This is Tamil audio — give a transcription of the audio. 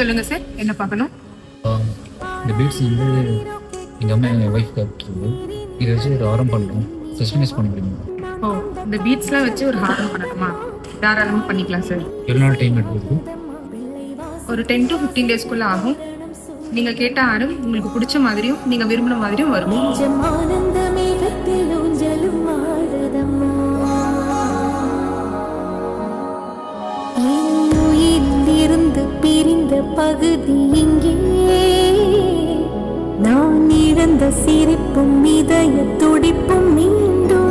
சொல்லுங்க சார், என்ன பார்க்கணும்? இந்த பீட்ஸ் வந்து எங்கள் அம்மா எங்கள் ஒய்ஃப் கற்றுது. இதை வச்சு ஒரு ஆரம் பண்ணுறோம். கஸ்டமைஸ் பண்ண முடியுமா? ஓ, இந்த பீட்ஸ்லாம் வச்சு ஒரு ஹாரம் பண்ணணுமா? தாராளமாக பண்ணிக்கலாம் சார். எவ்வளோ நாள் டைம் எடுத்துருக்கு? ஒரு 10 to 15 டேஸ்க்குள்ள ஆகும். நீங்கள் கேட்ட ஹாரம் உங்களுக்கு பிடிச்ச மாதிரியும் நீங்கள் விரும்பின மாதிரியும் வரும். பிரிந்த பகுதி இங்கே நான் இழந்த சிரிப்பும் இதய துடிப்பும் மீண்டும்